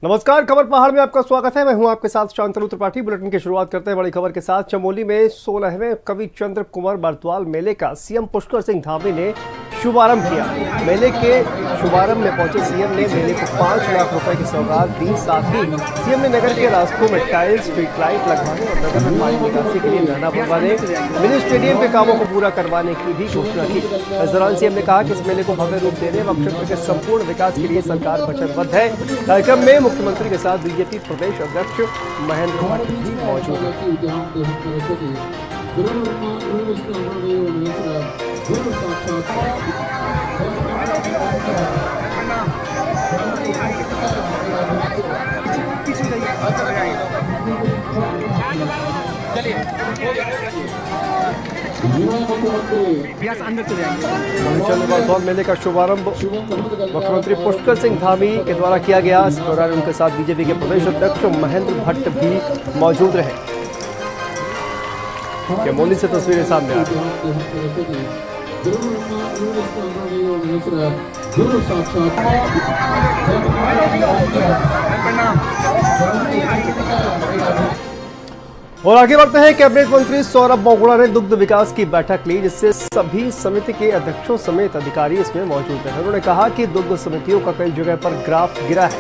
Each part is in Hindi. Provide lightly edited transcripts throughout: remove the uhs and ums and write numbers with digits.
नमस्कार, खबर पहाड़ में आपका स्वागत है। मैं हूं आपके साथ शांतनु त्रिपाठी। बुलेटिन की शुरुआत करते हैं बड़ी खबर के साथ। चमोली में 16वें कवि चंद्र कुंवर बरतवाल मेले का सीएम पुष्कर सिंह धामी ने शुभारंभ किया। मेले के शुभारंभ में पहुंचे सीएम ने मेले को 5 लाख रुपए की सौगात दी। साथ ही सीएम ने नगर के रास्तों में टाइल्स, स्ट्रीट लाइट लगवाने और नगर में पानी निकासी के लिए नाला बनवाने, मिनी स्टेडियम के कामों को पूरा करवाने की भी घोषणा की। इस दौरान सीएम ने कहा कि इस मेले को भव्य रूप देने व क्षेत्र के संपूर्ण विकास के लिए सरकार वचनबद्ध है। कार्यक्रम में मुख्यमंत्री के साथ बीजेपी प्रदेश अध्यक्ष महेंद्र भट्ट भी मौजूद बरतवाल मेले का शुभारंभ मुख्यमंत्री पुष्कर सिंह धामी के द्वारा किया गया। इस दौरान उनके साथ बीजेपी के प्रदेश अध्यक्ष महेंद्र भट्ट भी मौजूद रहे। चमोली से तस्वीरें सामने आ रही। और आगे बढ़ते हैं। कैबिनेट मंत्री सौरभ बोगड़ा ने दुग्ध विकास की बैठक ली, जिससे सभी समिति के अध्यक्षों समेत अधिकारी इसमें मौजूद रहे। उन्होंने कहा कि दुग्ध समितियों का कई जगह पर ग्राफ गिरा है,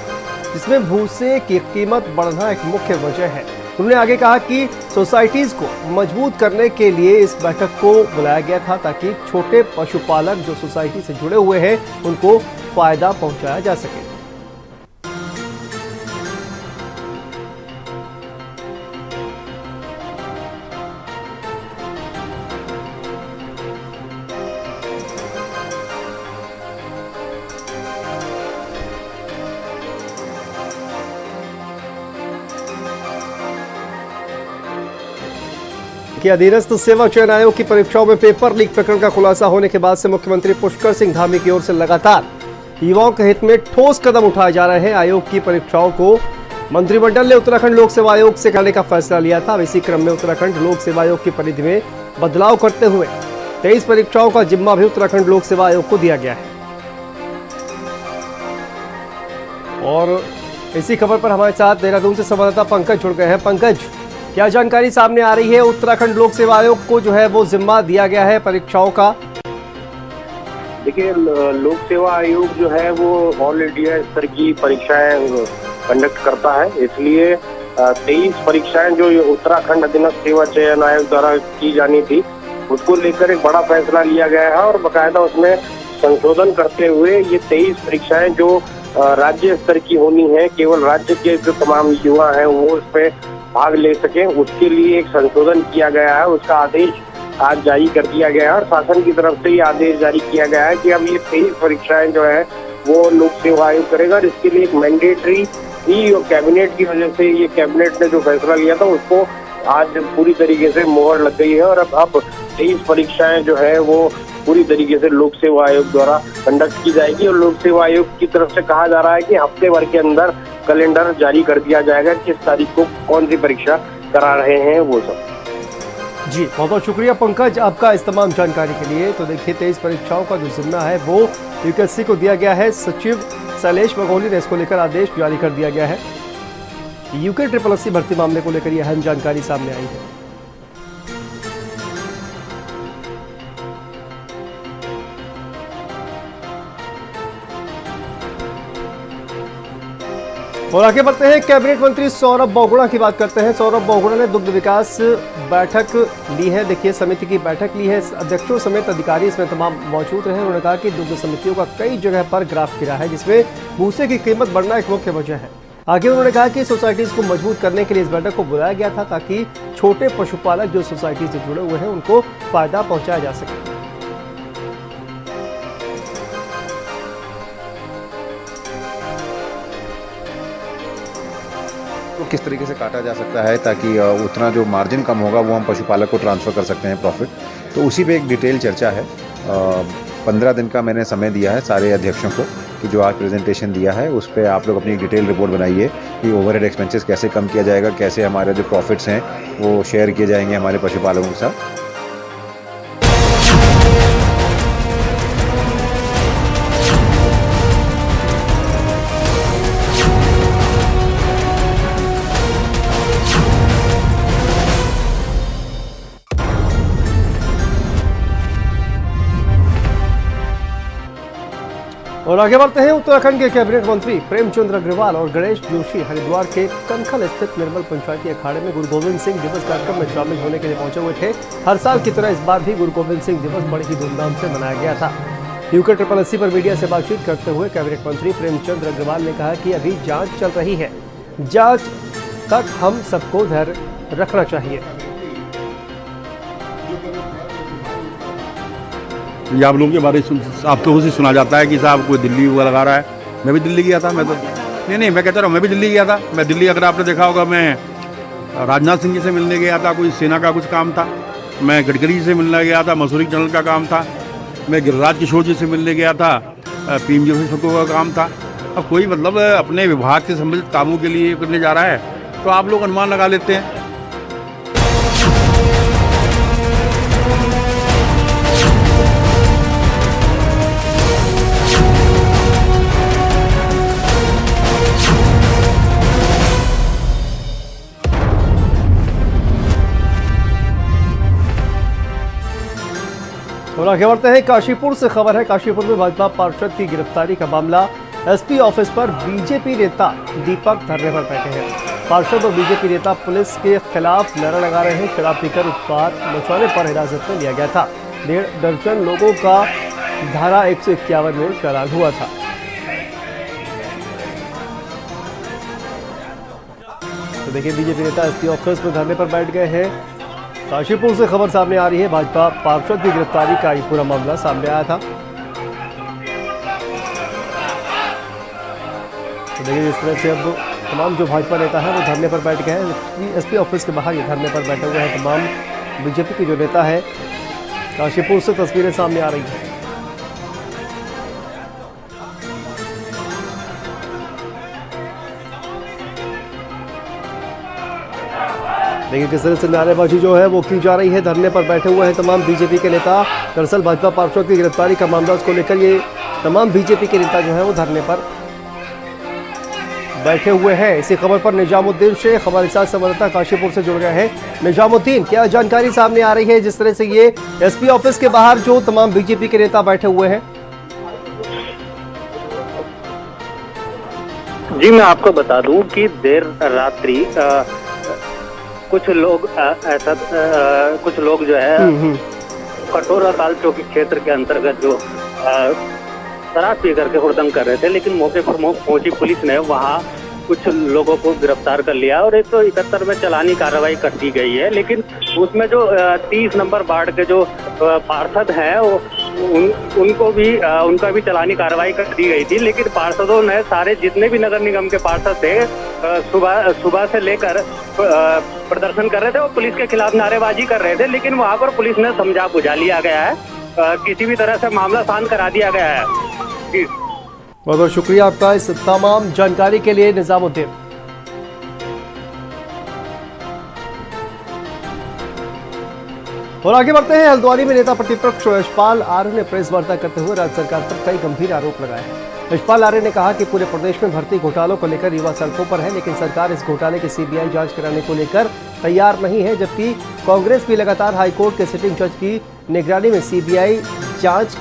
जिसमें भूसे की कीमत बढ़ना एक मुख्य वजह है। उन्होंने आगे कहा कि सोसाइटीज को मजबूत करने के लिए इस बैठक को बुलाया गया था, ताकि छोटे पशुपालक जो सोसाइटी से जुड़े हुए हैं उनको फायदा पहुंचाया जा सके। कि अधीनस्थ सेवा चयन आयोग की परीक्षाओं में पेपर लीक प्रकरण का खुलासा होने के बाद से मुख्यमंत्री पुष्कर सिंह धामी की ओर से लगातार युवाओं के हित में ठोस कदम उठाए जा रहे हैं। आयोग की परीक्षाओं को मंत्रिमंडल ने उत्तराखंड लोक सेवा आयोग से करने का फैसला लिया था। इसी क्रम में उत्तराखंड लोक सेवा आयोग की परिधि में बदलाव करते हुए 23 परीक्षाओं का जिम्मा भी उत्तराखंड लोक सेवा आयोग को दिया गया है। और इसी खबर पर हमारे साथ देहरादून से संवाददाता पंकज जुड़ गए हैं। पंकज, क्या जानकारी सामने आ रही है? उत्तराखंड लोक सेवा आयोग को जो है वो जिम्मा दिया गया है परीक्षाओं का। देखिए, लोक सेवा आयोग जो है वो ऑल इंडिया स्तर की परीक्षाएं कंडक्ट करता है, इसलिए 23 परीक्षाएं जो उत्तराखंड अधीनस्थ सेवा चयन आयोग द्वारा की जानी थी, उसको लेकर एक बड़ा फैसला लिया गया है और बाकायदा उसमें संशोधन करते हुए ये 23 परीक्षाएं जो राज्य स्तर की होनी है, केवल राज्य के जो तमाम युवा हैं वो उसमें भाग ले सके, उसके लिए एक संशोधन किया गया है। उसका आदेश आज जारी कर दिया गया है और शासन की तरफ से ये आदेश जारी किया गया है कि अब ये 23 परीक्षाएं जो है वो लोक सेवा आयोग करेगा और इसके लिए एक मैंडेटरी ही कैबिनेट की वजह से ये कैबिनेट ने जो फैसला लिया था उसको आज पूरी तरीके से मोहर लग गई है और अब 23 परीक्षाएं जो है वो पूरी तरीके से लोक सेवा आयोग द्वारा कंडक्ट की जाएगी और लोक सेवा आयोग की तरफ से कहा जा रहा है कि हफ्ते भर के अंदर कैलेंडर जारी कर दिया जाएगा, किस तारीख को कौन सी परीक्षा करा रहे हैं वो सब। जी, बहुत बहुत शुक्रिया पंकज आपका इस तमाम जानकारी के लिए। तो देखिए, 23 परीक्षाओं का जो जिम्मा है वो यूकेएससी को दिया गया है। सचिव शैलेश बघौली ने इसको लेकर आदेश जारी कर दिया गया है। यूके SSSC भर्ती मामले को लेकर यह अहम जानकारी सामने आई है। और आगे बढ़ते हैं। कैबिनेट मंत्री सौरभ बोगड़ा की बात करते हैं। सौरभ बोगड़ा ने दुग्ध विकास बैठक ली है। देखिए, समिति की बैठक ली है, अध्यक्षों समेत अधिकारी इसमें तमाम मौजूद रहे। उन्होंने कहा कि दुग्ध समितियों का कई जगह पर ग्राफ गिरा है, जिसमें भूसे की कीमत बढ़ना एक मुख्य वजह है। आगे उन्होंने कहा कि सोसाइटीज को मजबूत करने के लिए इस बैठक को बुलाया गया था, ताकि छोटे पशुपालक जो सोसाइटी से जुड़े हुए हैं उनको फायदा पहुंचाया जा सके। तो किस तरीके से काटा जा सकता है ताकि उतना जो मार्जिन कम होगा वो हम पशुपालक को ट्रांसफ़र कर सकते हैं प्रॉफिट, तो उसी पे एक डिटेल चर्चा है। 15 दिन का मैंने समय दिया है सारे अध्यक्षों को कि जो आज प्रेजेंटेशन दिया है उस पर आप लोग अपनी डिटेल रिपोर्ट बनाइए कि ओवरहेड एक्सपेंसेस कैसे कम किया जाएगा, कैसे हमारे जो प्रॉफिट्स हैं वो शेयर किए जाएंगे हमारे पशुपालकों के साथ। आगे बढ़ते हैं। उत्तराखंड के कैबिनेट मंत्री प्रेमचंद अग्रवाल और गणेश जोशी हरिद्वार के कनखल स्थित निर्मल पंचायती अखाड़े में गुरु गोविंद सिंह दिवस कार्यक्रम में शामिल होने के लिए पहुंचे हुए थे। हर साल की तरह इस बार भी गुरु गोविंद सिंह दिवस बड़ी ही धूमधाम से मनाया गया था। यूके 888 पर मीडिया से बातचीत करते हुए कैबिनेट मंत्री प्रेमचंद अग्रवाल ने कहा कि अभी जांच चल रही है, जांच तक हम सबको धैर्य रखना चाहिए। ये आप लोगों के बारे में आप लोगों से सुना जाता है कि साहब कोई दिल्ली हुआ लगा रहा है। मैं भी दिल्ली गया था। मैं तो नहीं मैं कहता रहा हूँ, मैं भी दिल्ली गया था। मैं दिल्ली, अगर आपने देखा होगा, मैं राजनाथ सिंह जी से मिलने गया था, कोई सेना का कुछ काम था। मैं गडकरी जी से मिलने गया था, मसूरी टनल का काम था। मैं गिरिराज किशोर जी से मिलने गया था, पीएमजी ऑफिस का काम था। अब कोई मतलब अपने विभाग से संबंधित कामों के लिए करने जा रहा है तो आप लोग अनुमान लगा लेते हैं। और आगे बढ़ते हैं। काशीपुर से खबर है। काशीपुर में भाजपा पार्षद की गिरफ्तारी का मामला, एसपी ऑफिस पर बीजेपी नेता दीपक धरने पर बैठे हैं। पार्षद और बीजेपी नेता पुलिस के खिलाफ नारा लगा रहे हैं। शराब पीकर उत्पात मचाने पर हिरासत में लिया गया था। 1.5 दर्जन लोगों का धारा 151 में चालान हुआ था। तो देखिए, बीजेपी नेता एसपी ऑफिस में धरने पर बैठ गए हैं। काशीपुर से खबर सामने आ रही है। भाजपा पार्षद की गिरफ्तारी का ये पूरा मामला सामने आया था। तो देखिए, जिस तरह से अब तमाम जो भाजपा नेता है वो धरने पर बैठ गए हैं। एसपी ऑफिस के बाहर ये धरने पर बैठे हुए हैं तमाम बीजेपी के जो नेता है। काशीपुर से तस्वीरें सामने आ रही हैं। देखिए किस तरह से नारेबाजी जो है वो की जा रही है। धरने पर बैठे हुए हैं तमाम बीजेपी के नेता। दरअसल भाजपा पार्षद की गिरफ्तारी का मामला, उसको लेकर ये तमाम बीजेपी के नेता जो है वो धरने पर बैठे हुए हैं। इसी खबर पर निजामुद्दीन शेख हमारे साथ संवाददाता काशीपुर से जुड़ गए हैं। निजामुद्दीन, क्या जानकारी सामने आ रही है जिस तरह से ये एसपी ऑफिस के बाहर जो तमाम बीजेपी के नेता बैठे हुए हैं? जी, मैं आपको बता दूं कि देर रात्रि कुछ लोग कुछ लोग जो है कटोरा ताल चौकी क्षेत्र के अंतर्गत जो शराब पी करके हुड़दंग कर रहे थे, लेकिन मौके पर पहुंची पुलिस ने वहां कुछ लोगों को गिरफ्तार कर लिया और 171 में चालानी कार्रवाई कर दी गई है। लेकिन उसमें जो 30 नंबर वार्ड के जो पार्षद हैं उनका भी चालानी कार्रवाई कर दी गई थी। लेकिन पार्षदों ने सारे जितने भी नगर निगम के पार्षद थे सुबह से लेकर प्रदर्शन कर रहे थे और पुलिस के खिलाफ नारेबाजी कर रहे थे। लेकिन वहां पर पुलिस ने समझा बुझा लिया गया है, किसी भी तरह से मामला शांत करा दिया गया है। जी, बहुत बहुत शुक्रिया आपका इस तमाम जानकारी के लिए निजामुद्दीन। और आगे बढ़ते हैं। हल्द्वानी में नेता प्रतिपक्ष यशपाल आर्य ने प्रेस वार्ता करते हुए राज्य सरकार पर कई गंभीर आरोप लगाए हैं। यशपाल आर्य ने कहा कि पूरे प्रदेश में भर्ती घोटालों को लेकर युवा सड़कों पर है, लेकिन सरकार इस घोटाले की सीबीआई जांच कराने को लेकर तैयार नहीं है। जबकि कांग्रेस भी लगातार हाईकोर्ट के सिटिंग जज की निगरानी में सीबीआई जांच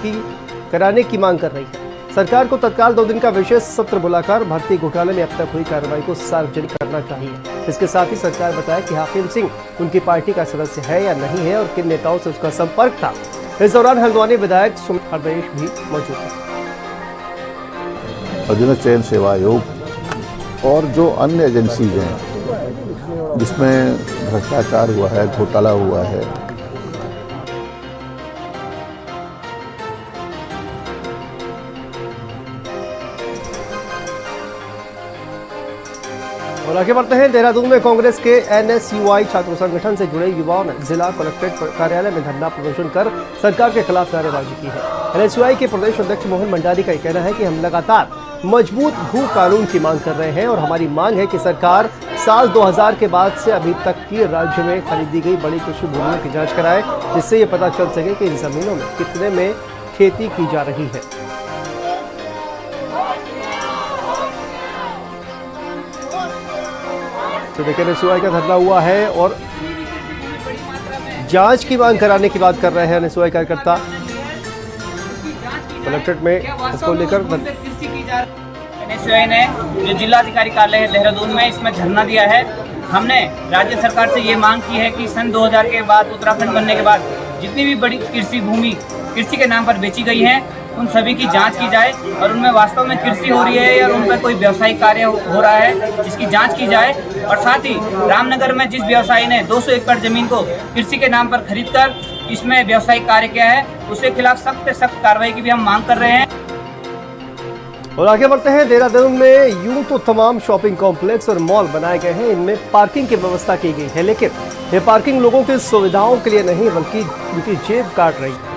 कराने की मांग कर रही है। सरकार को तत्काल 2 दिन का विशेष सत्र बुलाकर भर्ती घोटाले में अब तक हुई कार्रवाई को सार्वजनिक करना चाहिए। इसके साथ ही सरकार बताए कि हाकिम सिंह उनकी पार्टी का सदस्य है या नहीं है और किन नेताओं से उसका संपर्क था। इस दौरान हल्द्वानी विधायक सुमित हरदेश भी मौजूद है। अधीन चयन सेवा आयोग और जो अन्य एजेंसीज हैं जिसमें भ्रष्टाचार हुआ है, घोटाला हुआ है, और आगे बढ़ते हैं। देहरादून में कांग्रेस के NSUI छात्र संगठन से जुड़े युवाओं ने जिला कलेक्ट्रेट कार्यालय में धरना प्रदर्शन कर सरकार के खिलाफ नारेबाजी की है। NSUI के प्रदेश अध्यक्ष मोहन भंडारी का कहना है कि हम लगातार मजबूत भू कानून की मांग कर रहे हैं और हमारी मांग है कि सरकार साल 2000 के बाद से अभी तक की राज्य में खरीदी गई बड़ी कृषि भूमियों की जाँच कराए, जिससे ये पता चल सके कि इन जमीनों में कितने में खेती की जा रही है। तो देखिए, NSUI का धरना हुआ है और जांच की मांग कराने की बात कर रहे हैं NSUI कार्यकर्ता। कलेक्ट्रेट में इसको लेकर NSUI ने जो जिलाधिकारी कार्यालय है देहरादून में इसमें धरना दिया है। हमने राज्य सरकार से ये मांग की है कि सन 2000 के बाद उत्तराखंड बनने के बाद जितनी भी बड़ी कृषि भूमि कृषि के नाम पर बेची गई है उन सभी की जांच की जाए और उनमें वास्तव में कृषि हो रही है या उन पर कोई व्यवसायिक कार्य हो रहा है जिसकी जांच की जाए। और साथ ही रामनगर में जिस व्यवसायी ने 200 एकड़ जमीन को कृषि के नाम पर खरीदकर इसमें व्यवसायिक कार्य किया है उसके खिलाफ सख्त से सख्त कार्रवाई की भी हम मांग कर रहे हैं। और आगे बढ़ते हैं। देहरादून में यूं तो तमाम शॉपिंग कॉम्प्लेक्स और मॉल बनाए गए हैं, इनमें पार्किंग की व्यवस्था की गई है, लेकिन ये पार्किंग लोगों की सुविधाओं के लिए नहीं बल्कि उनकी जेब काट रही है।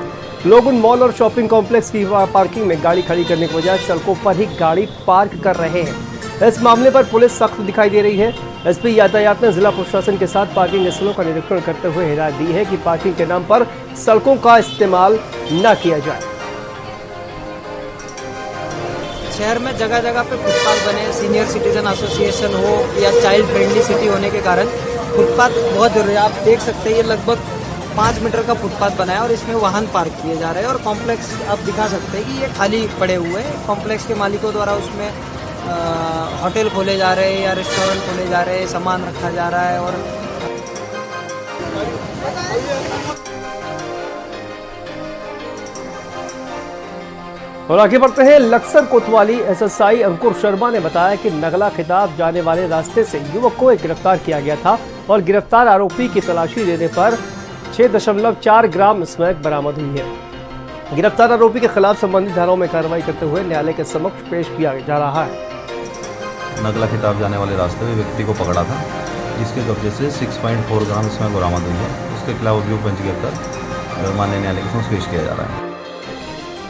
लोग उन मॉल और शॉपिंग कॉम्प्लेक्स की पार्किंग में गाड़ी खड़ी करने के बजाय सड़कों पर ही गाड़ी पार्क कर रहे हैं। इस मामले पर पुलिस सख्त दिखाई दे रही है। एसपी यातायात ने जिला प्रशासन के साथ पार्किंग स्थलों का निरीक्षण करते हुए हिदायत दी है कि पार्किंग के नाम पर सड़कों का इस्तेमाल न किया जाए। शहर में जगह जगह पे फुटपाथ बने, सीनियर सिटीजन एसोसिएशन हो या चाइल्ड फ्रेंडली सिटी होने के कारण फुटपाथ बहुत जरूरी है। आप देख सकते हैं ये लगभग 5 मीटर का फुटपाथ बना है और इसमें वाहन पार्क किए जा रहे हैं और कॉम्प्लेक्स आप दिखा सकते हैं कि ये खाली पड़े हुए हैं। कॉम्प्लेक्स के मालिकों द्वारा उसमें होटल खोले जा रहे हैं या रेस्टोरेंट खोले जा रहे हैं, सामान रखा जा रहा है। और आगे बढ़ते हैं। लक्सर कोतवाली एसएसआई अंकुर शर्मा ने बताया कि नगला खिताब जाने वाले रास्ते से युवक को गिरफ्तार किया गया था और गिरफ्तार आरोपी की तलाशी देने पर 6.4 ग्राम स्मैक बरामद हुई है। गिरफ्तार आरोपी के खिलाफ संबंधित धाराओं में कार्रवाई करते हुए न्यायालय के समक्ष पेश किया जा रहा है। नगला खिताब जाने वाले रास्ते में व्यक्ति को पकड़ा था जिसके कब्जे से 6.4 ग्राम स्मैक बरामद हुई है। उसके खिलाफ अभियोग पंजीकृत कर माननीय न्यायालय के समक्ष पेश किया जा रहा है।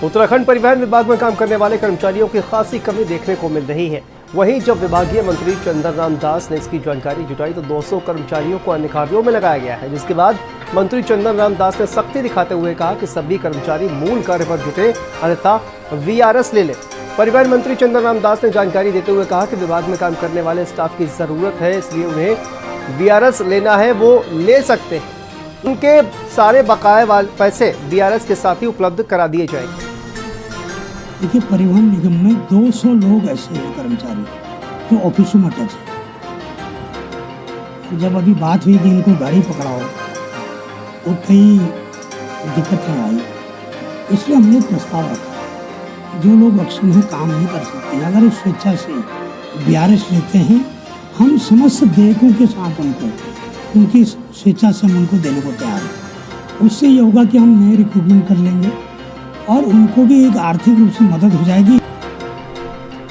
उत्तराखंड परिवहन विभाग में काम करने वाले कर्मचारियों की खासी कमी देखने को मिल रही है। वहीं जब विभागीय मंत्री चंदन राम दास ने इसकी जानकारी जुटाई तो 200 कर्मचारियों को अन्य कार्यों में लगाया गया है, जिसके बाद मंत्री चंदन राम दास ने सख्ती दिखाते हुए कहा कि सभी कर्मचारी मूल कार्य पर जुटे, अन्यथा VRS ले लें। परिवहन मंत्री चंदन राम दास ने जानकारी देते हुए कहा कि विभाग में काम करने वाले स्टाफ की जरूरत है, इसलिए उन्हें VRS लेना है वो ले सकते हैं। उनके सारे बकाए वाले पैसे VRS के साथ ही उपलब्ध करा दिए जाएंगे। देखिए, परिवहन निगम में 200 लोग ऐसे हैं कर्मचारी जो ऑफिसों में टच है। जब अभी बात हुई कि इनको गाड़ी पकड़ाओ तो कई दिक्कत नहीं आई, इसलिए हमने एक प्रस्ताव रखा। जो लोग अक्षम हैं, काम नहीं कर सकते, अगर उस स्वेच्छा से VRS लेते हैं, हम समस्त देयकों के साथ उनकी स्वेच्छा से हम उनको देने को तैयार हैं। उससे ये होगा कि हम नए रिक्रूटमेंट कर लेंगे और उनको भी एक आर्थिक रूप से मदद हो जाएगी।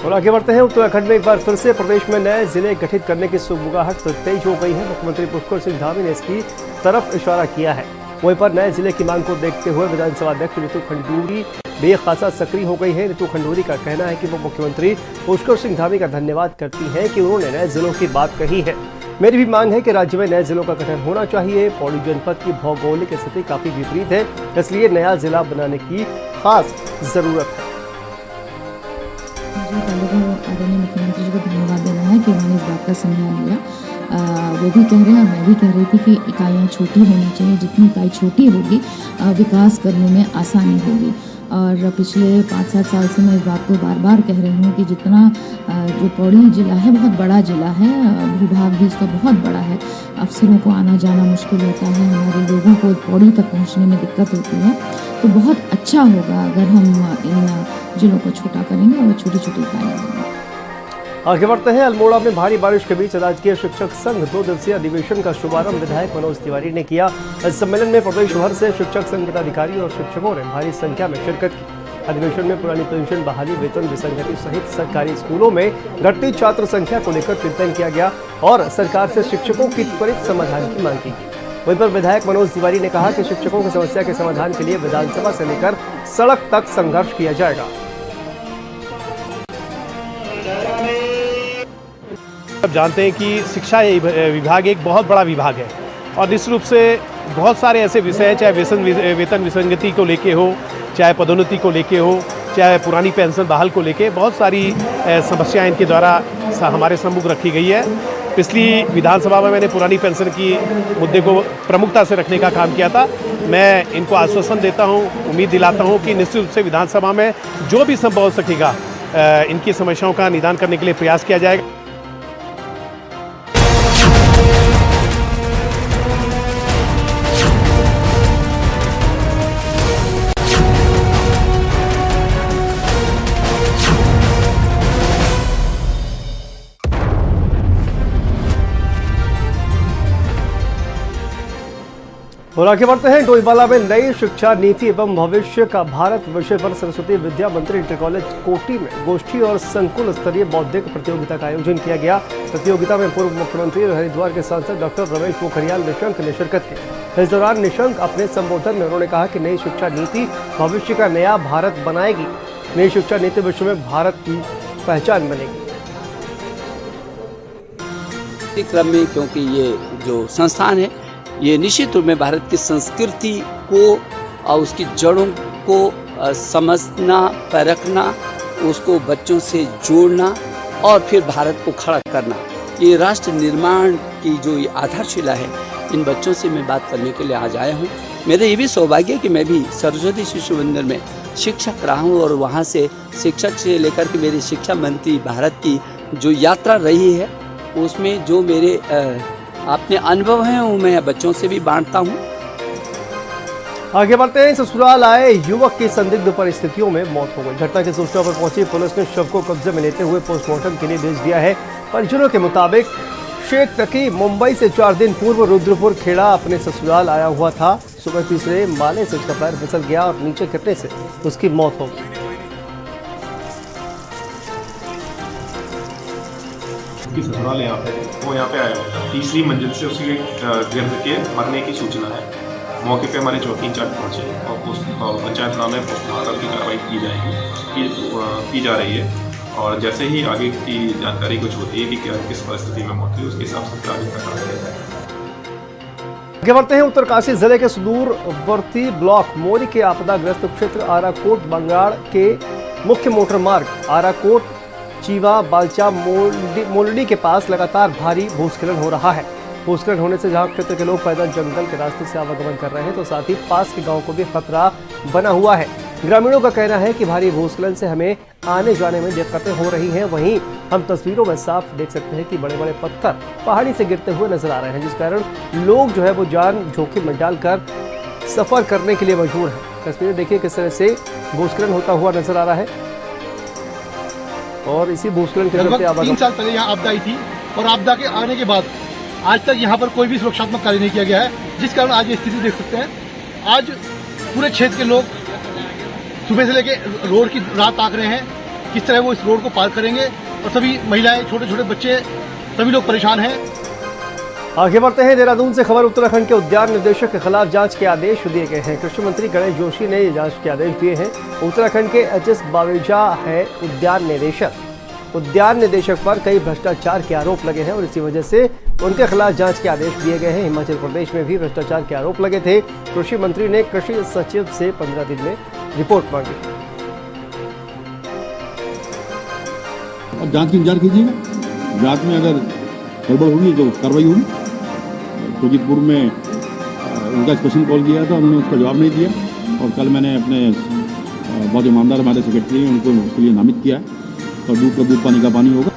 और आगे बढ़ते हैं। उत्तराखंड में एक बार फिर से प्रदेश में नए जिले गठित करने की सुगबुगाहट तेज हो गई है। मुख्यमंत्री पुष्कर सिंह धामी ने इसकी तरफ इशारा किया है। वहीं पर नए जिले की मांग को देखते हुए विधानसभा अध्यक्ष ऋतु खंडूरी बेखासा सक्रिय हो गई है। ऋतु खंडूरी का कहना है कि वो मुख्यमंत्री पुष्कर सिंह धामी का धन्यवाद करती है कि उन्होंने नए जिलों की बात कही है। मेरी भी मांग है कि राज्य में नए जिलों का गठन होना चाहिए। पौड़ी जनपद की भौगोलिक स्थिति काफी विपरीत है, इसलिए नया जिला बनाने की खास जरूरत है। आदरणीय मुख्यमंत्री जी को धन्यवाद देना है कि उन्होंने इस बात का संज्ञान लिया। वो भी कह रहे हैं और मैं भी कह रही थी कि इकाइयाँ छोटी होनी चाहिए, जितनी इकाई छोटी होगी विकास करने में आसानी होगी। और पिछले 5-7 साल से मैं इस बात को बार बार कह रही हूँ कि जितना जो पौड़ी जिला है बहुत बड़ा जिला है, भूभाग भी इसका बहुत बड़ा है, अफसरों को आना जाना मुश्किल होता है, हमारे लोगों को पौड़ी तक पहुँचने में दिक्कत होती है। तो बहुत अच्छा होगा अगर हम इन जिलों को छोटा करेंगे और छोटी छोटी इकाइयाँ होंगी। आगे बढ़ते हैं। अल्मोड़ा में भारी बारिश के बीच राजकीय शिक्षक संघ 2 दिवसीय अधिवेशन का शुभारंभ विधायक मनोज तिवारी ने किया। इस सम्मेलन में प्रदेश भर से शिक्षक संघ पदाधिकारी और शिक्षकों ने भारी संख्या में शिरकत की। अधिवेशन में पुरानी पेंशन बहाली, वेतन विसंगति सहित सरकारी स्कूलों में घटती छात्र संख्या को लेकर चिंतन किया गया और सरकार से शिक्षकों की त्वरित समाधान की मांग की। वहीं पर विधायक मनोज तिवारी ने कहा कि शिक्षकों की समस्या के समाधान के लिए विधानसभा से लेकर सड़क तक संघर्ष किया जाएगा। आप जानते हैं कि शिक्षा विभाग एक बहुत बड़ा विभाग है और निश्चित रूप से बहुत सारे ऐसे विषय हैं, चाहे वेतन विसंगति को लेके हो, चाहे पदोन्नति को लेके हो, चाहे पुरानी पेंशन बहाल को लेके, बहुत सारी समस्याएं इनके द्वारा हमारे सम्मुख रखी गई है। पिछली विधानसभा में मैंने पुरानी पेंशन की मुद्दे को प्रमुखता से रखने का काम किया था। मैं इनको आश्वासन देता हूं, उम्मीद दिलाता हूं कि निश्चित रूप से विधानसभा में जो भी संभव हो सकेगा इनकी समस्याओं का निदान करने के लिए प्रयास किया जाएगा। और आगे बढ़ते हैं। डोईवाला में नई शिक्षा नीति एवं भविष्य का भारत विषय पर सरस्वती विद्या मंदिर इंटर कॉलेज कोटी में गोष्ठी और संकुल स्तरीय बौद्धिक प्रतियोगिता का आयोजन किया गया। प्रतियोगिता में पूर्व मुख्यमंत्री और हरिद्वार के सांसद डॉक्टर रमेश पोखरियाल निशंक ने शिरकत की। इस दौरान निशंक अपने संबोधन में उन्होंने कहा कि नई शिक्षा नीति भविष्य का नया भारत बनाएगी। नई शिक्षा नीति विश्व में भारत की पहचान बनेगी। क्रम में क्योंकि ये जो संस्थान है ये निश्चित रूप में भारत की संस्कृति को और उसकी जड़ों को समझना, परखना, उसको बच्चों से जोड़ना और फिर भारत को खड़ा करना, ये राष्ट्र निर्माण की जो ये आधारशिला है, इन बच्चों से मैं बात करने के लिए आज आया हूँ। मेरा ये भी सौभाग्य है कि मैं भी सरस्वती शिशु मंदिर में शिक्षक रहा हूँ और वहाँ से शिक्षक से लेकर के मेरी शिक्षा मंत्री भारत की जो यात्रा रही है उसमें जो मेरे अपने अनुभव हैं वो मैं बच्चों से भी बांटता हूँ। आगे बढ़ते हैं। ससुराल आए युवक की संदिग्ध परिस्थितियों में मौत हो गई। घटना की सूचना पर पहुंची पुलिस ने शव को कब्जे में लेते हुए पोस्टमार्टम के लिए भेज दिया है। परिजनों के मुताबिक शेख तकी मुंबई से 4 दिन पूर्व रुद्रपुर खेड़ा अपने ससुराल आया हुआ था। सुबह तीसरे माले से उसका पैर फिसल गया और नीचे गिरने से उसकी मौत हो गई। ससुराल यहाँ पे वो यहाँ पे आया हुआ था। तीसरी मंजिल से उसी गिर के मरने की सूचना है। मौके पे हमारे चौकी इंचार्ज पहुँचे और पंचायत नामे पोस्टमार्टम की कार्रवाई की जा रही है और जैसे ही आगे की जानकारी कुछ होती है कि क्या किस परिस्थिति में मौत हुई उसके हिसाब से आगे का काम किया जाएगा। आगे बढ़ते हैं। उत्तरकाशी जिले के सुदूरवर्ती ब्लॉक मोरी के आपदाग्रस्त क्षेत्र आराकोट बंगाड़ के मुख्य मोटर मार्ग आराकोट चीवा बालचा मोलडी के पास लगातार भारी भूस्खलन हो रहा है। भूस्खलन होने से जहां क्षेत्र के लोग पैदल जंगल के रास्ते से आवागमन कर रहे हैं तो साथ ही पास के गांव को भी खतरा बना हुआ है। ग्रामीणों का कहना है कि भारी भूस्खलन से हमें आने जाने में दिक्कतें हो रही हैं। वहीं हम तस्वीरों में साफ देख सकते हैं कि बड़े बड़े पत्थर पहाड़ी से गिरते हुए नजर आ रहे हैं, जिस कारण लोग जो है वो जान जोखिम में डालकर सफर करने के लिए मजबूर है। तस्वीरें देखिए किस तरह से भूस्खलन होता हुआ नजर आ रहा है और इसी भूस्खलन के चलते 3 साल पहले यहाँ आपदा आई थी और आपदा के आने के बाद आज तक यहाँ पर कोई भी सुरक्षात्मक कार्य नहीं किया गया है, जिस कारण आज ये स्थिति देख सकते हैं। आज पूरे क्षेत्र के लोग सुबह से लेके रोड की रात ताक रहे हैं, किस तरह वो इस रोड को पार करेंगे और सभी महिलाएं, छोटे छोटे बच्चे, सभी लोग परेशान हैं। आगे बढ़ते हैं। देहरादून से खबर। उत्तराखंड के उद्यान निदेशक के खिलाफ जांच के आदेश दिए गए हैं। कृषि मंत्री गणेश जोशी ने ये जांच के आदेश दिए हैं। उत्तराखंड के एचएस बावेजा है उद्यान निदेशक। उद्यान निदेशक पर कई भ्रष्टाचार के आरोप लगे हैं और इसी वजह से उनके खिलाफ जांच के आदेश दिए गए हैं। हिमाचल प्रदेश में भी भ्रष्टाचार के आरोप लगे थे। कृषि मंत्री ने कृषि सचिव से 15 दिन में रिपोर्ट मांगी। और जांच की इंतजार कीजिएगा। जांच में अगर गड़बड़ होगी तो कार्रवाई होगी। सुजीतपुर में उनका स्पेशल कॉल किया था, उन्होंने उसका जवाब नहीं दिया और कल मैंने अपने बहुत ईमानदार हमारे सेक्रेटरी हैं उनको उसके लिए नामित किया और दूध का दूध पानी का पानी होगा।